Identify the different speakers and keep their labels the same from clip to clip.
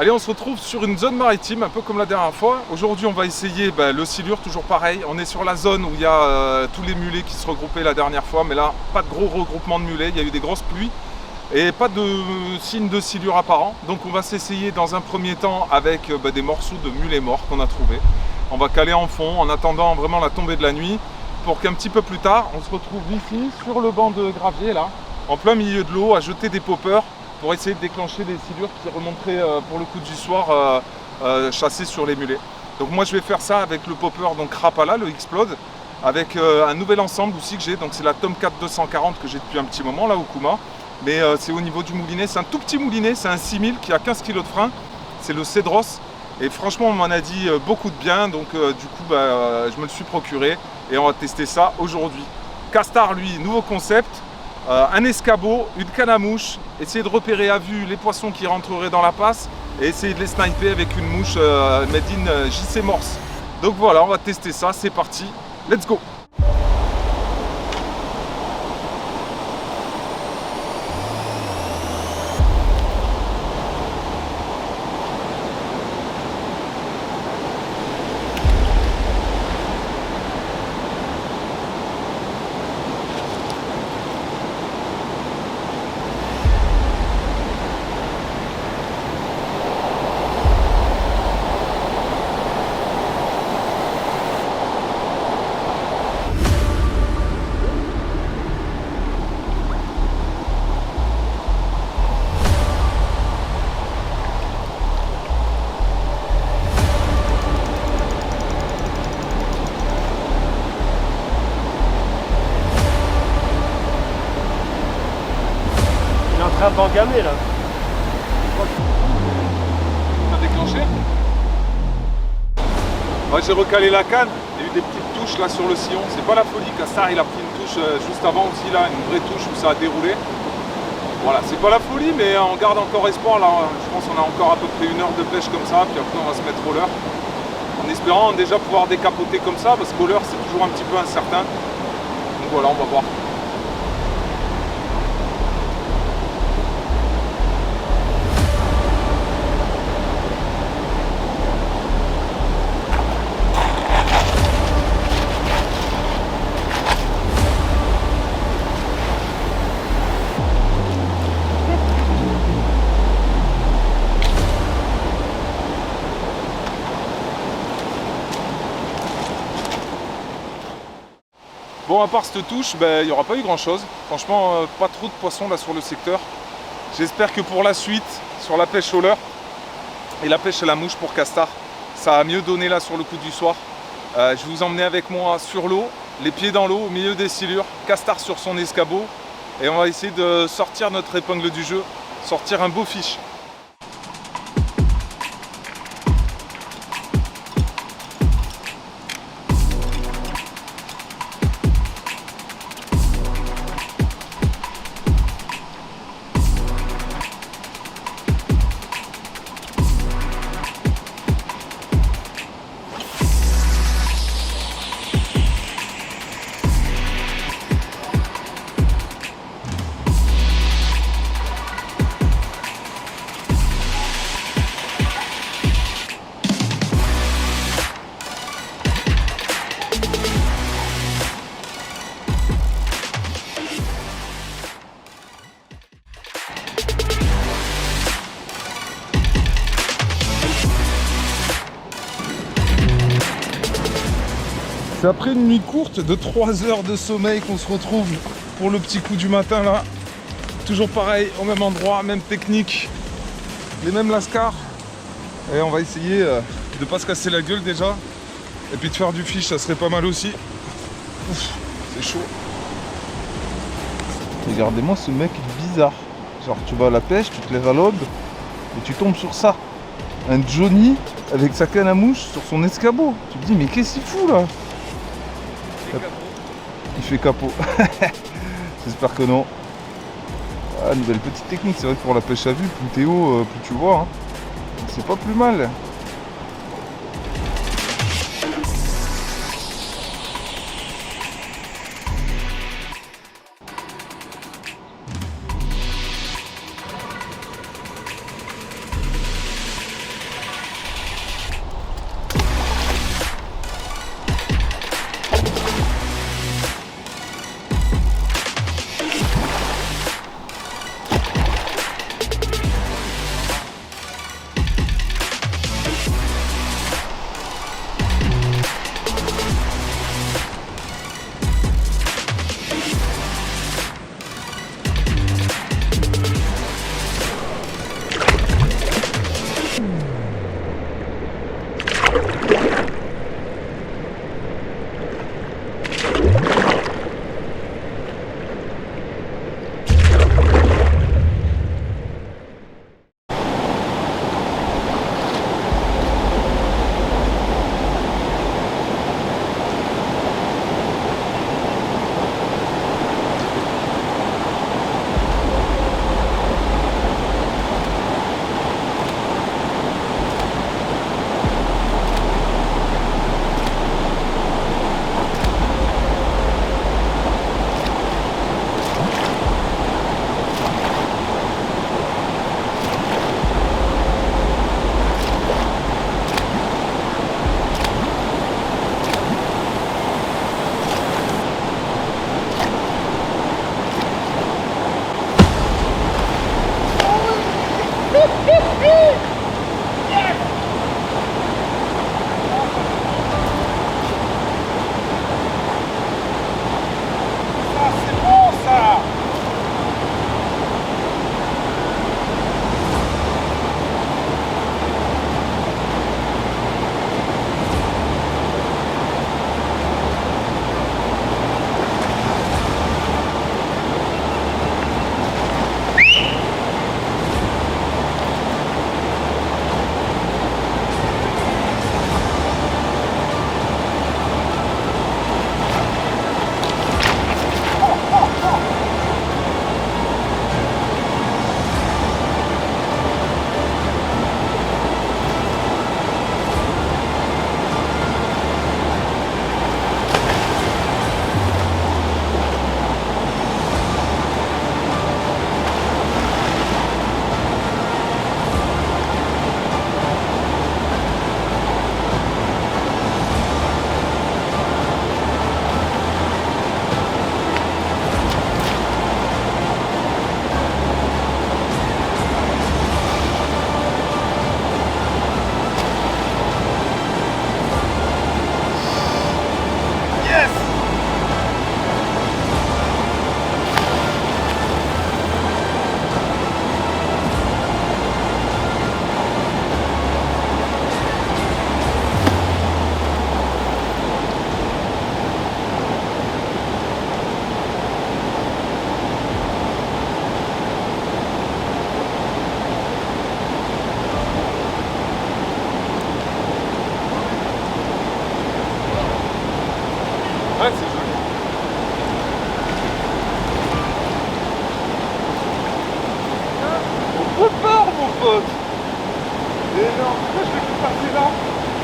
Speaker 1: Allez, on se retrouve sur une zone maritime, un peu comme la dernière fois. Aujourd'hui, on va essayer le silure, toujours pareil. On est sur la zone où il y a tous les mulets qui se regroupaient la dernière fois, mais là, pas de gros regroupement de mulets. Il y a eu des grosses pluies et pas de signe de silure apparent. Donc, on va s'essayer dans un premier temps avec des morceaux de mulets morts qu'on a trouvés. On va caler en fond en attendant vraiment la tombée de la nuit pour qu'un petit peu plus tard, on se retrouve ici, sur le banc de gravier, là, en plein milieu de l'eau, à jeter des poppers pour essayer de déclencher des silures qui remonteraient pour le coup du soir chasser sur les mulets. Donc moi je vais faire ça avec le popper donc Rapala, le Explode, avec un nouvel ensemble aussi que j'ai, donc c'est la Tomcat 240 que j'ai depuis un petit moment là au Kuma, mais c'est au niveau du moulinet, c'est un tout petit moulinet, c'est un 6000 qui a 15 kg de frein, c'est le Cedros, et franchement on m'en a dit beaucoup de bien, donc du coup je me le suis procuré et on va tester ça aujourd'hui. Castar lui, nouveau concept. Un escabeau, une canne à mouche, essayer de repérer à vue les poissons qui rentreraient dans la passe et essayer de les sniper avec une mouche made in JC Morse. Donc voilà, on va tester ça, c'est parti, let's go!
Speaker 2: Il est en train d'engamer là.
Speaker 1: On a déclenché. Moi j'ai recalé la canne, il y a eu des petites touches là sur le sillon. C'est pas la folie, Castar il a pris une touche juste avant aussi là, une vraie touche où ça a déroulé. Voilà, c'est pas la folie mais on garde encore espoir là. Je pense qu'on a encore à peu près 1 heure de pêche comme ça, puis après on va se mettre au leurre. En espérant déjà pouvoir décapoter comme ça, parce qu'au leurre c'est toujours un petit peu incertain. Donc voilà, on va voir. Bon, à part cette touche, il n'y aura pas eu grand chose. Franchement, pas trop de poissons là sur le secteur. J'espère que pour la suite, sur la pêche au leurre et la pêche à la mouche pour Castar, ça a mieux donné là sur le coup du soir. Je vais vous emmener avec moi sur l'eau, les pieds dans l'eau, au milieu des silures, Castar sur son escabeau. Et on va essayer de sortir notre épingle du jeu, sortir un beau fiche. C'est après une nuit courte de 3 heures de sommeil qu'on se retrouve pour le petit coup du matin là. Toujours pareil, au même endroit, même technique, les mêmes lascars. Et on va essayer de pas se casser la gueule déjà. Et puis de faire du fish, ça serait pas mal aussi. Ouf, c'est chaud. Regardez-moi ce mec bizarre. Genre tu vas à la pêche, tu te lèves à l'aube et tu tombes sur ça. Un Johnny avec sa canne à mouche sur son escabeau. Tu te dis mais qu'est-ce qu'il fout là? Il fait capot. J'espère que non. Ah, nouvelle petite technique, c'est vrai que pour la pêche à vue, plus t'es haut, plus tu vois. Hein. C'est pas plus mal.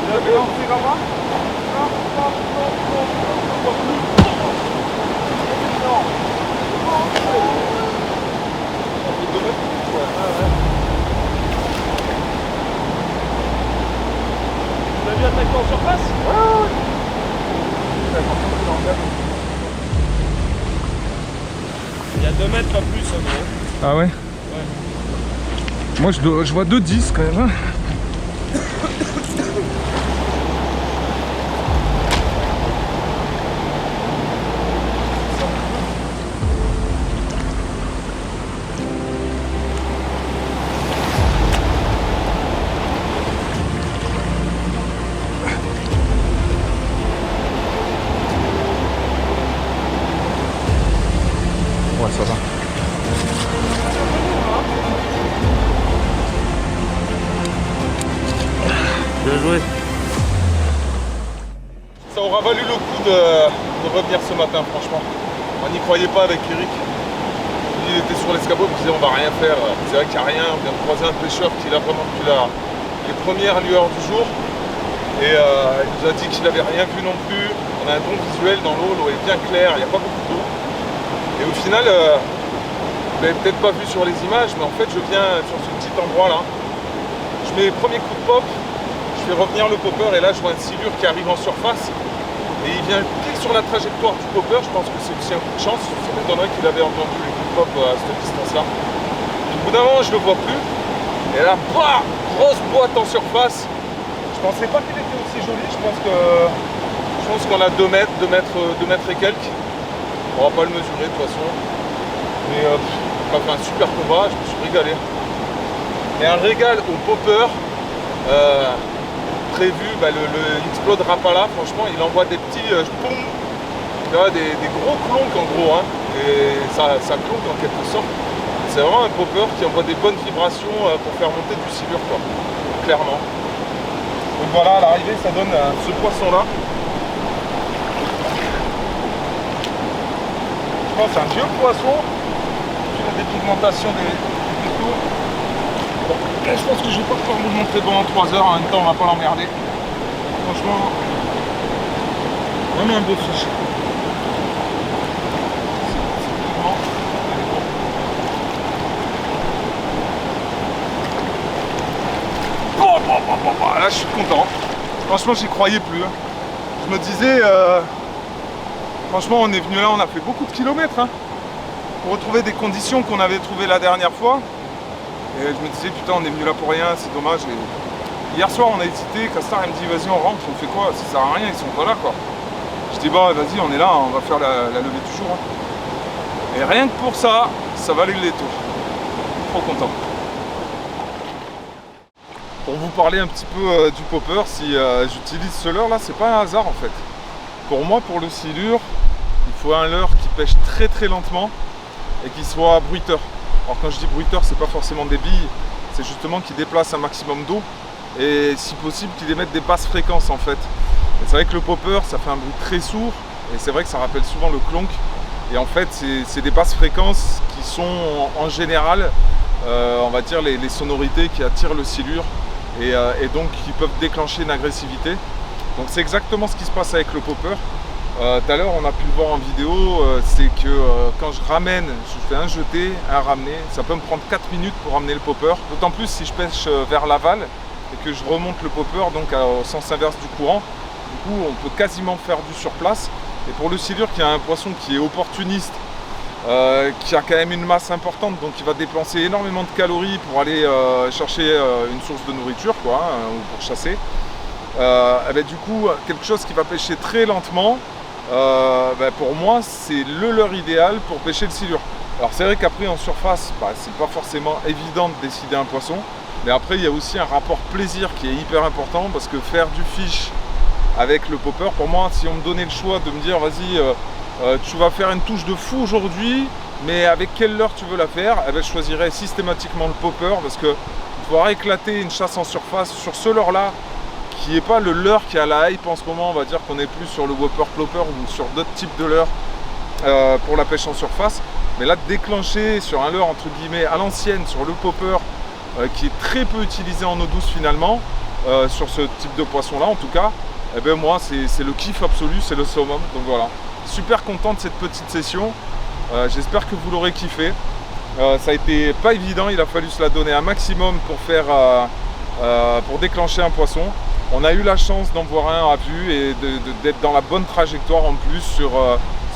Speaker 1: Il avait lancé là-bas.
Speaker 2: Tu l'as vu attaquer en surface?
Speaker 1: Ouais.
Speaker 2: Il y a 2 mètres, pas plus, en gros.
Speaker 1: Ah ouais?
Speaker 2: Ouais.
Speaker 1: Moi je vois 2,10 quand même. Hein. Ouais, ça va.
Speaker 2: Bien joué.
Speaker 1: Ça aura valu le coup de revenir ce matin, franchement. On n'y croyait pas avec Eric. Il était sur l'escabeau, il me disait on va rien faire. C'est vrai qu'il n'y a rien. On vient de croiser un pêcheur qui a vraiment vu les premières lueurs du jour. Et il nous a dit qu'il n'avait rien vu non plus. On a un bon visuel dans l'eau, l'eau est bien claire, il n'y a pas beaucoup d'eau. Et au final, vous l'avez peut-être pas vu sur les images, mais en fait je viens sur ce petit endroit là. Je mets le premier coup de pop, je fais revenir le popper et là je vois un silure qui arrive en surface. Et il vient pile sur la trajectoire du popper, je pense que c'est aussi un coup de chance. Ça m'étonnerait qu'il avait entendu les coups de pop à cette distance-là. Au bout d'un moment, je le vois plus. Et là, bah, grosse boîte en surface. Je pensais pas qu'il était aussi joli. Je pense qu'on a 2 mètres, 2 mètres et quelques. On va pas le mesurer de toute façon. Mais on a fait un super combat, je me suis régalé. Et un régal au popper. Prévu, il explodera pas là, franchement, il envoie des petits poum, des gros clonks en gros, hein, et ça clonque en quelque sorte. C'est vraiment un popper qui envoie des bonnes vibrations pour faire monter du silure, quoi, clairement. Donc voilà, à l'arrivée, ça donne ce poisson-là. Je pense que c'est un vieux poisson, il a des pigmentations des tours. Bon, je pense que je vais pas pouvoir vous le montrer pendant 3 heures, en même temps on va pas l'emmerder. Franchement, vraiment un beau fiche. Là je suis content. Franchement j'y croyais plus. Je me disais, franchement on est venu là, on a fait beaucoup de kilomètres hein, pour retrouver des conditions qu'on avait trouvées la dernière fois. Et je me disais, putain, on est venu là pour rien, c'est dommage. Et hier soir, on a hésité. Castar, il me dit, vas-y, on rentre, on fait quoi? Ça sert à rien, ils sont pas là, quoi. Je dis, bah, vas-y, on est là, on va faire la levée du jour. Hein. Et rien que pour ça, ça valait le détour. Trop content. Pour vous parler un petit peu du popper, si j'utilise ce leurre là, c'est pas un hasard en fait. Pour moi, pour le silure, il faut un leurre qui pêche très très lentement et qui soit bruiteur. Alors quand je dis bruiteur, c'est pas forcément des billes, c'est justement qu'il déplace un maximum d'eau et si possible qu'il émette des basses fréquences en fait. Et c'est vrai que le popper, ça fait un bruit très sourd et c'est vrai que ça rappelle souvent le clonk. Et en fait, c'est des basses fréquences qui sont en général, on va dire, les sonorités qui attirent le silure et donc qui peuvent déclencher une agressivité. Donc c'est exactement ce qui se passe avec le popper. Tout à l'heure on a pu le voir en vidéo, c'est que quand je ramène, je fais un jeté, un ramener, ça peut me prendre 4 minutes pour ramener le popper, d'autant plus si je pêche vers l'aval et que je remonte le popper donc au sens inverse du courant. Du coup on peut quasiment faire du sur place. Et pour le silure qui est un poisson qui est opportuniste, qui a quand même une masse importante, donc il va dépenser énormément de calories pour aller chercher une source de nourriture quoi, hein, ou pour chasser. Du coup quelque chose qui va pêcher très lentement, pour moi c'est le leurre idéal pour pêcher le silure. Alors c'est vrai qu'après en surface c'est pas forcément évident de décider un poisson, mais après il y a aussi un rapport plaisir qui est hyper important, parce que faire du fish avec le popper, pour moi si on me donnait le choix de me dire vas-y tu vas faire une touche de fou aujourd'hui, mais avec quelle leurre tu veux la faire, je choisirais systématiquement le popper, parce que pouvoir éclater une chasse en surface sur ce leurre là, qui n'est pas le leurre qui a la hype en ce moment, on va dire qu'on est plus sur le whopper plopper ou sur d'autres types de leurres pour la pêche en surface, mais là déclencher sur un leurre entre guillemets à l'ancienne, sur le popper qui est très peu utilisé en eau douce finalement, sur ce type de poisson là en tout cas, et ben moi c'est le kiff absolu, c'est le summum. Donc voilà, super content de cette petite session. J'espère que vous l'aurez kiffé. Ça a été pas évident, il a fallu se la donner un maximum pour pour déclencher un poisson. On a eu la chance d'en voir un à vue et d'être dans la bonne trajectoire en plus sur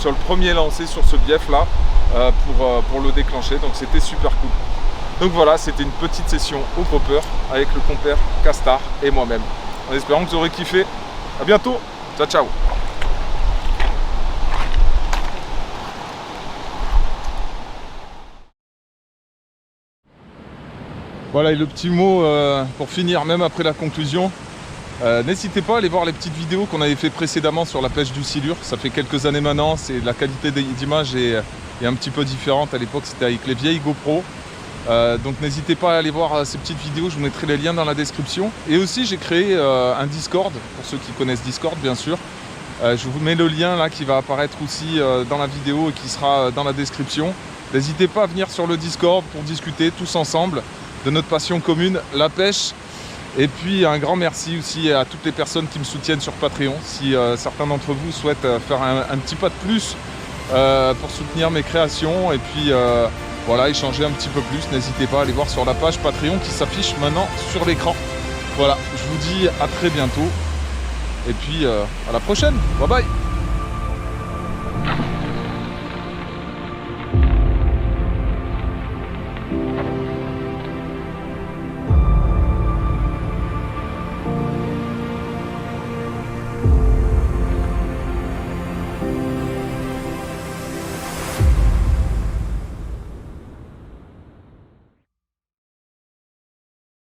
Speaker 1: le premier lancé sur ce bief là pour le déclencher, donc c'était super cool. Donc voilà, c'était une petite session au popper avec le compère Castar et moi-même. En espérant que vous aurez kiffé. A bientôt, ciao ciao. Voilà, et le petit mot pour finir, même après la conclusion. N'hésitez pas à aller voir les petites vidéos qu'on avait fait précédemment sur la pêche du silure. Ça fait quelques années maintenant, la qualité d'image est un petit peu différente. À l'époque, c'était avec les vieilles GoPro. Donc n'hésitez pas à aller voir ces petites vidéos, je vous mettrai les liens dans la description. Et aussi, j'ai créé un Discord, pour ceux qui connaissent Discord, bien sûr. Je vous mets le lien là qui va apparaître aussi dans la vidéo et qui sera dans la description. N'hésitez pas à venir sur le Discord pour discuter tous ensemble de notre passion commune, la pêche. Et puis un grand merci aussi à toutes les personnes qui me soutiennent sur Patreon. Si certains d'entre vous souhaitent faire un petit pas de plus pour soutenir mes créations et puis voilà, échanger un petit peu plus, n'hésitez pas à aller voir sur la page Patreon qui s'affiche maintenant sur l'écran. Voilà, je vous dis à très bientôt et puis à la prochaine, bye bye.